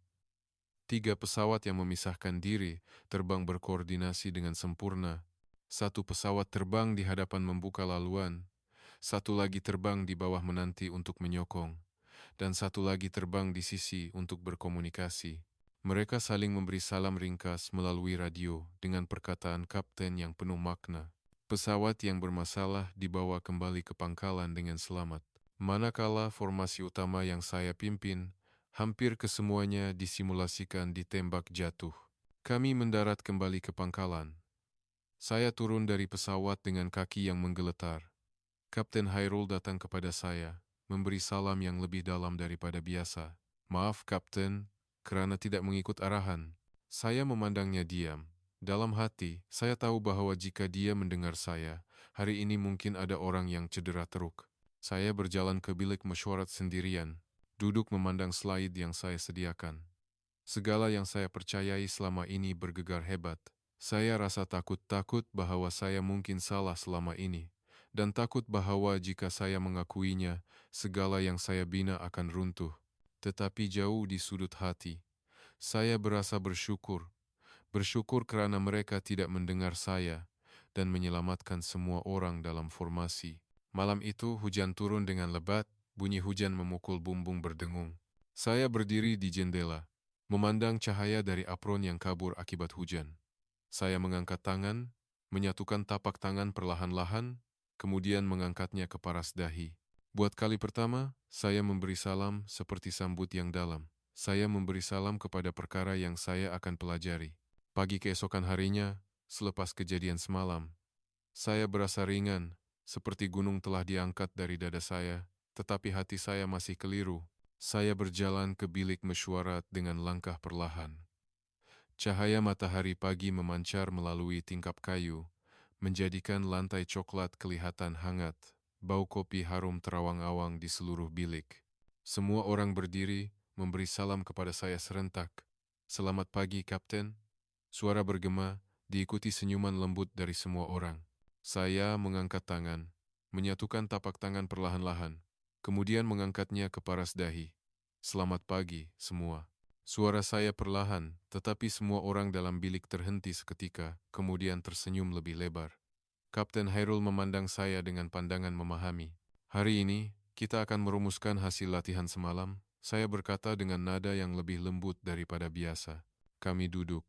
3 pesawat yang memisahkan diri terbang berkoordinasi dengan sempurna. 1 pesawat terbang di hadapan membuka laluan, 1 lagi terbang di bawah menanti untuk menyokong, dan 1 lagi terbang di sisi untuk berkomunikasi. Mereka saling memberi salam ringkas melalui radio dengan perkataan kapten yang penuh makna. Pesawat yang bermasalah dibawa kembali ke pangkalan dengan selamat. Manakala formasi utama yang saya pimpin, hampir kesemuanya disimulasikan ditembak jatuh. Kami mendarat kembali ke pangkalan. Saya turun dari pesawat dengan kaki yang menggeletar. Kapten Hairul datang kepada saya, memberi salam yang lebih dalam daripada biasa. Maaf, Kapten, kerana tidak mengikut arahan. Saya memandangnya diam. Dalam hati, saya tahu bahwa jika dia mendengar saya, hari ini mungkin ada orang yang cedera teruk. Saya berjalan ke bilik mesyuarat sendirian, duduk memandang slide yang saya sediakan. Segala yang saya percayai selama ini bergegar hebat. Saya rasa takut bahwa saya mungkin salah selama ini, dan takut bahwa jika saya mengakuinya, segala yang saya bina akan runtuh. Tetapi jauh di sudut hati, saya berasa bersyukur. Bersyukur kerana mereka tidak mendengar saya dan menyelamatkan semua orang dalam formasi. Malam itu hujan turun dengan lebat, bunyi hujan memukul bumbung berdengung. Saya berdiri di jendela, memandang cahaya dari apron yang kabur akibat hujan. Saya mengangkat tangan, menyatukan tapak tangan perlahan-lahan, kemudian mengangkatnya ke paras dahi. Buat kali pertama, saya memberi salam seperti sambut yang dalam. Saya memberi salam kepada perkara yang saya akan pelajari. Pagi keesokan harinya, selepas kejadian semalam, saya berasa ringan, seperti gunung telah diangkat dari dada saya, tetapi hati saya masih keliru. Saya berjalan ke bilik mesyuarat dengan langkah perlahan. Cahaya matahari pagi memancar melalui tingkap kayu, menjadikan lantai coklat kelihatan hangat. Bau kopi harum terawang-awang di seluruh bilik. Semua orang berdiri, memberi salam kepada saya serentak. Selamat pagi, Kapten. Suara bergema, diikuti senyuman lembut dari semua orang. Saya mengangkat tangan, menyatukan tapak tangan perlahan-lahan, kemudian mengangkatnya ke paras dahi. Selamat pagi, semua. Suara saya perlahan, tetapi semua orang dalam bilik terhenti seketika, kemudian tersenyum lebih lebar. Kapten Hairul memandang saya dengan pandangan memahami. Hari ini, kita akan merumuskan hasil latihan semalam, saya berkata dengan nada yang lebih lembut daripada biasa. Kami duduk.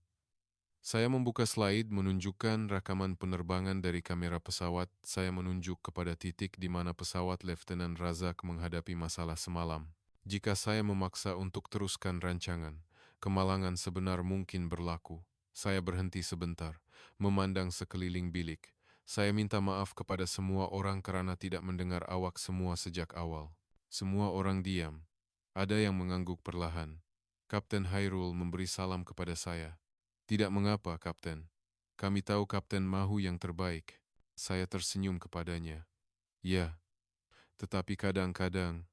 Saya membuka slide menunjukkan rakaman penerbangan dari kamera pesawat. Saya menunjuk kepada titik di mana pesawat Letnan Razak menghadapi masalah semalam. Jika saya memaksa untuk teruskan rancangan, kemalangan sebenar mungkin berlaku. Saya berhenti sebentar, memandang sekeliling bilik. Saya minta maaf kepada semua orang kerana tidak mendengar awak semua sejak awal. Semua orang diam. Ada yang mengangguk perlahan. Kapten Hairul memberi salam kepada saya. Tidak mengapa, Kapten. Kami tahu Kapten mahu yang terbaik. Saya tersenyum kepadanya. Ya, tetapi kadang-kadang,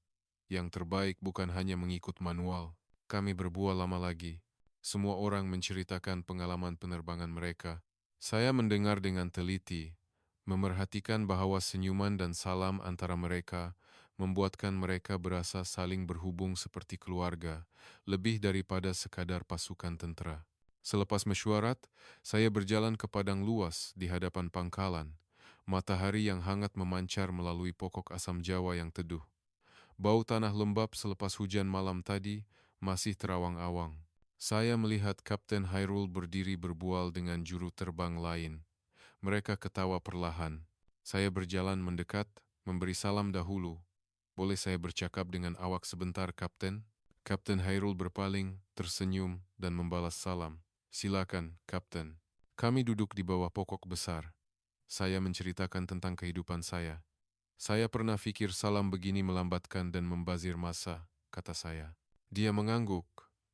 yang terbaik bukan hanya mengikut manual. Kami berbual lama lagi. Semua orang menceritakan pengalaman penerbangan mereka. Saya mendengar dengan teliti, memerhatikan bahwa senyuman dan salam antara mereka membuatkan mereka berasa saling berhubung seperti keluarga, lebih daripada sekadar pasukan tentera. Selepas mesyuarat, saya berjalan ke padang luas di hadapan pangkalan. Matahari yang hangat memancar melalui pokok asam Jawa yang teduh. Bau tanah lembab selepas hujan malam tadi masih terawang-awang. Saya melihat Kapten Hairul berdiri berbual dengan juru terbang lain. Mereka ketawa perlahan. Saya berjalan mendekat, memberi salam dahulu. Boleh saya bercakap dengan awak sebentar, Kapten? Kapten Hairul berpaling, tersenyum, dan membalas salam. Silakan, Kapten. Kami duduk di bawah pokok besar. Saya menceritakan tentang kehidupan saya. Saya pernah fikir salam begini melambatkan dan membazir masa, kata saya. Dia mengangguk,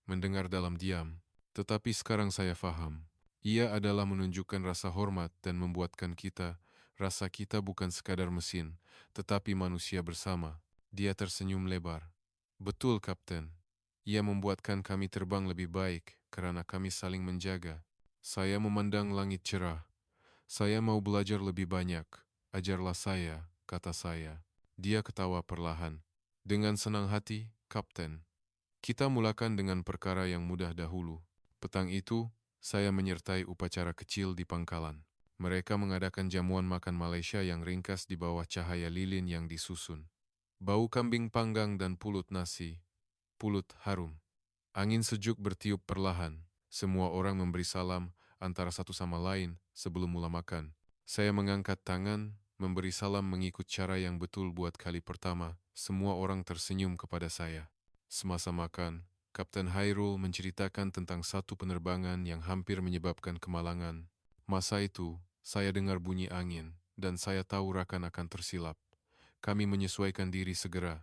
mendengar dalam diam. Tetapi sekarang saya faham. Ia adalah menunjukkan rasa hormat dan membuatkan kita, rasa kita bukan sekadar mesin, tetapi manusia bersama. Dia tersenyum lebar. Betul, Kapten. Ia membuatkan kami terbang lebih baik, kerana kami saling menjaga. Saya memandang langit cerah. Saya mau belajar lebih banyak. Ajarlah saya, kata saya. Dia ketawa perlahan. Dengan senang hati, Kapten. Kita mulakan dengan perkara yang mudah dahulu. Petang itu, saya menyertai upacara kecil di pangkalan. Mereka mengadakan jamuan makan Malaysia yang ringkas di bawah cahaya lilin yang disusun. Bau kambing panggang dan pulut nasi. Pulut harum. Angin sejuk bertiup perlahan. Semua orang memberi salam antara satu sama lain sebelum mula makan. Saya mengangkat tangan, memberi salam mengikut cara yang betul buat kali pertama. Semua orang tersenyum kepada saya. Semasa makan, Kapten Hairul menceritakan tentang satu penerbangan yang hampir menyebabkan kemalangan. Masa itu, saya dengar bunyi angin, dan saya tahu rakan akan tersilap. Kami menyesuaikan diri segera.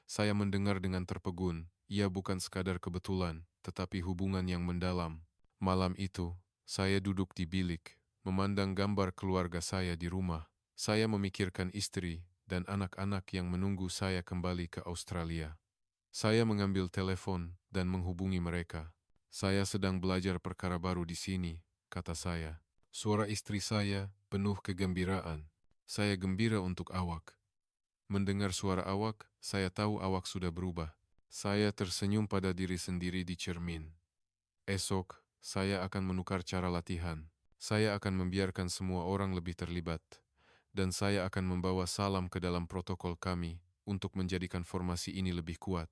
Saya mendengar dengan terpegun, ia bukan sekadar kebetulan, tetapi hubungan yang mendalam. Malam itu, saya duduk di bilik, memandang gambar keluarga saya di rumah. Saya memikirkan istri dan anak-anak yang menunggu saya kembali ke Australia. Saya mengambil telepon dan menghubungi mereka. Saya sedang belajar perkara baru di sini, kata saya. Suara istri saya penuh kegembiraan. Saya gembira untuk awak. Mendengar suara awak, saya tahu awak sudah berubah. Saya tersenyum pada diri sendiri di cermin. Esok, saya akan menukar cara latihan. Saya akan membiarkan semua orang lebih terlibat. Dan saya akan membawa salam ke dalam protokol kami untuk menjadikan formasi ini lebih kuat,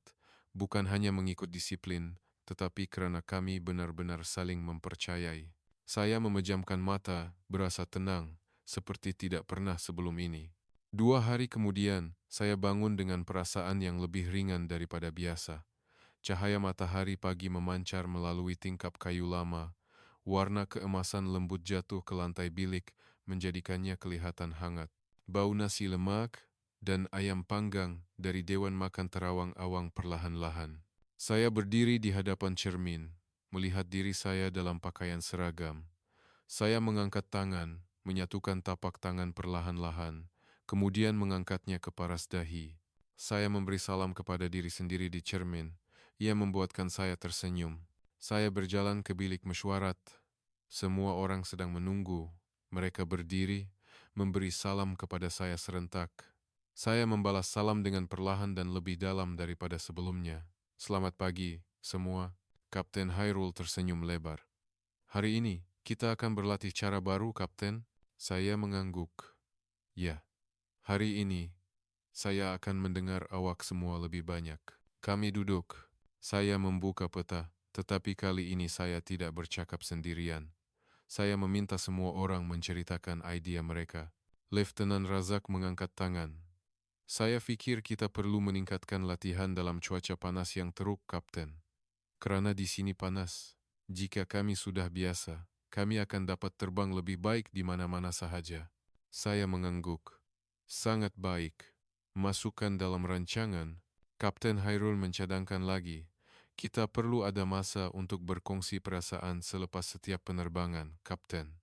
bukan hanya mengikut disiplin, tetapi karena kami benar-benar saling mempercayai. Saya memejamkan mata, berasa tenang, seperti tidak pernah sebelum ini. 2 hari kemudian, saya bangun dengan perasaan yang lebih ringan daripada biasa. Cahaya matahari pagi memancar melalui tingkap kayu lama. Warna keemasan lembut jatuh ke lantai bilik, menjadikannya kelihatan hangat. Bau nasi lemak dan ayam panggang dari dewan makan terawang-awang perlahan-lahan. Saya berdiri di hadapan cermin, melihat diri saya dalam pakaian seragam. Saya mengangkat tangan, menyatukan tapak tangan perlahan-lahan, kemudian mengangkatnya ke paras dahi. Saya memberi salam kepada diri sendiri di cermin. Ia membuatkan saya tersenyum. Saya berjalan ke bilik mesyuarat. Semua orang sedang menunggu. Mereka berdiri, memberi salam kepada saya serentak. Saya membalas salam dengan perlahan dan lebih dalam daripada sebelumnya. Selamat pagi, semua. Kapten Hairul tersenyum lebar. Hari ini, kita akan berlatih cara baru, Kapten. Saya mengangguk. Ya, hari ini, saya akan mendengar awak semua lebih banyak. Kami duduk. Saya membuka peta, tetapi kali ini saya tidak bercakap sendirian. Saya meminta semua orang menceritakan idea mereka. Letnan Razak mengangkat tangan. Saya pikir kita perlu meningkatkan latihan dalam cuaca panas yang teruk, Kapten. Karena di sini panas. Jika kami sudah biasa, kami akan dapat terbang lebih baik di mana-mana sahaja. Saya mengangguk. Sangat baik. Masukkan dalam rancangan. Kapten Hairul mencadangkan lagi. Kita perlu ada masa untuk berkongsi perasaan selepas setiap penerbangan, Kapten.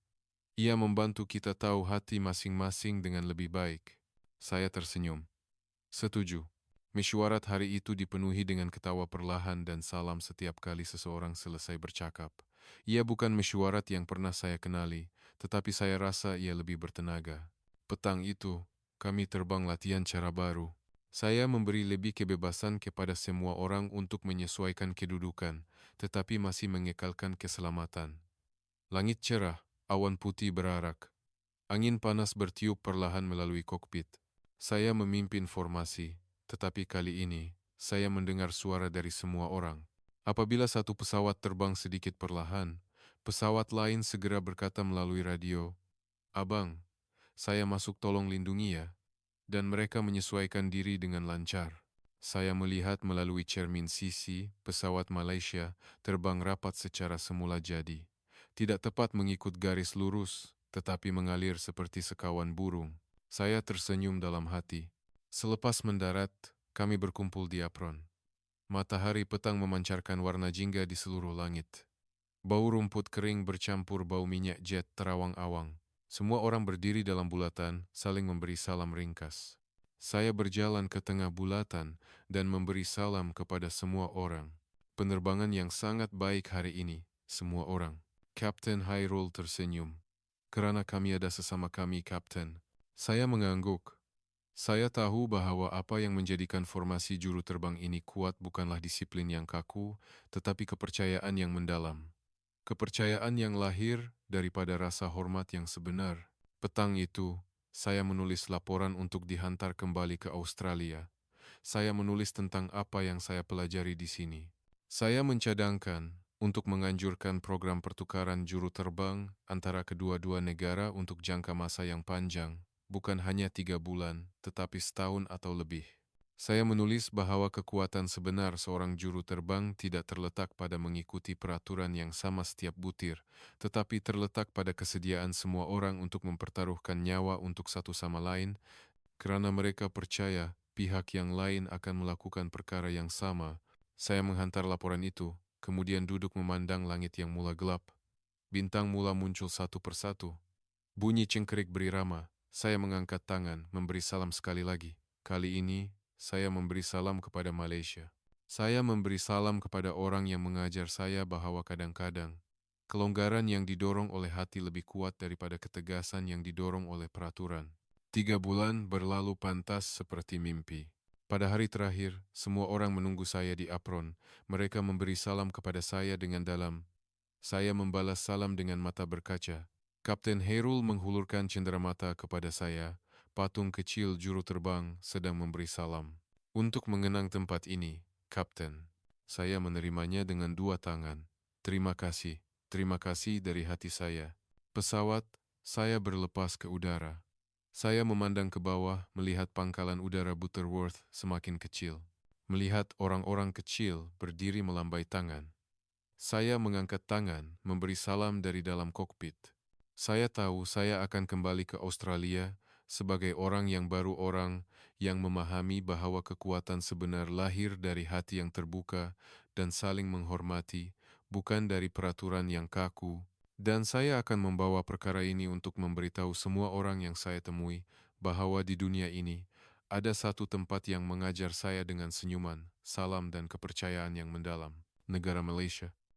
Ia membantu kita tahu hati masing-masing dengan lebih baik. Saya tersenyum. Setuju. Mesyuarat hari itu dipenuhi dengan ketawa perlahan dan salam setiap kali seseorang selesai bercakap. Ia bukan mesyuarat yang pernah saya kenali, tetapi saya rasa ia lebih bertenaga. Petang itu, kami terbang latihan cara baru. Saya memberi lebih kebebasan kepada semua orang untuk menyesuaikan kedudukan, tetapi masih mengekalkan keselamatan. Langit cerah, awan putih berarak. Angin panas bertiup perlahan melalui kokpit. Saya memimpin formasi, tetapi kali ini, saya mendengar suara dari semua orang. Apabila satu pesawat terbang sedikit perlahan, pesawat lain segera berkata melalui radio, "Abang, saya masuk tolong lindungi ya." Dan mereka menyesuaikan diri dengan lancar. Saya melihat melalui cermin sisi, pesawat Malaysia terbang rapat secara semula jadi. Tidak tepat mengikut garis lurus, tetapi mengalir seperti sekawan burung. Saya tersenyum dalam hati. Selepas mendarat, kami berkumpul di apron. Matahari petang memancarkan warna jingga di seluruh langit. Bau rumput kering bercampur bau minyak jet terawang-awang. Semua orang berdiri dalam bulatan, saling memberi salam ringkas. Saya berjalan ke tengah bulatan dan memberi salam kepada semua orang. Penerbangan yang sangat baik hari ini, semua orang. Kapten Hairul tersenyum. Kerana kami ada sesama kami, Kapten. Saya mengangguk. Saya tahu bahwa apa yang menjadikan formasi juru terbang ini kuat bukanlah disiplin yang kaku, tetapi kepercayaan yang mendalam. Kepercayaan yang lahir daripada rasa hormat yang sebenar. Petang itu, saya menulis laporan untuk dihantar kembali ke Australia. Saya menulis tentang apa yang saya pelajari di sini. Saya mencadangkan untuk menganjurkan program pertukaran juru terbang antara kedua-dua negara untuk jangka masa yang panjang, bukan hanya 3 bulan, tetapi setahun atau lebih. Saya menulis bahwa kekuatan sebenar seorang juru terbang tidak terletak pada mengikuti peraturan yang sama setiap butir, tetapi terletak pada kesediaan semua orang untuk mempertaruhkan nyawa untuk satu sama lain, karena mereka percaya pihak yang lain akan melakukan perkara yang sama. Saya menghantar laporan itu, kemudian duduk memandang langit yang mula gelap. Bintang mula muncul satu persatu. Bunyi cengkerik berirama. Saya mengangkat tangan, memberi salam sekali lagi. Kali ini, saya memberi salam kepada Malaysia. Saya memberi salam kepada orang yang mengajar saya bahwa kadang-kadang, kelonggaran yang didorong oleh hati lebih kuat daripada ketegasan yang didorong oleh peraturan. 3 bulan berlalu pantas seperti mimpi. Pada hari terakhir, semua orang menunggu saya di apron. Mereka memberi salam kepada saya dengan dalam. Saya membalas salam dengan mata berkaca. Kapten Hairul menghulurkan cenderamata kepada saya. Patung kecil juru terbang sedang memberi salam. Untuk mengenang tempat ini, Kapten, saya menerimanya dengan 2 tangan. Terima kasih dari hati saya. Pesawat, saya berlepas ke udara. Saya memandang ke bawah, melihat pangkalan udara Butterworth semakin kecil. Melihat orang-orang kecil berdiri melambai tangan. Saya mengangkat tangan, memberi salam dari dalam kokpit. Saya tahu saya akan kembali ke Australia sebagai orang yang baru, orang yang memahami bahwa kekuatan sebenar lahir dari hati yang terbuka dan saling menghormati, bukan dari peraturan yang kaku. Dan saya akan membawa perkara ini untuk memberitahu semua orang yang saya temui bahwa di dunia ini ada satu tempat yang mengajar saya dengan senyuman, salam dan kepercayaan yang mendalam. Negara Malaysia.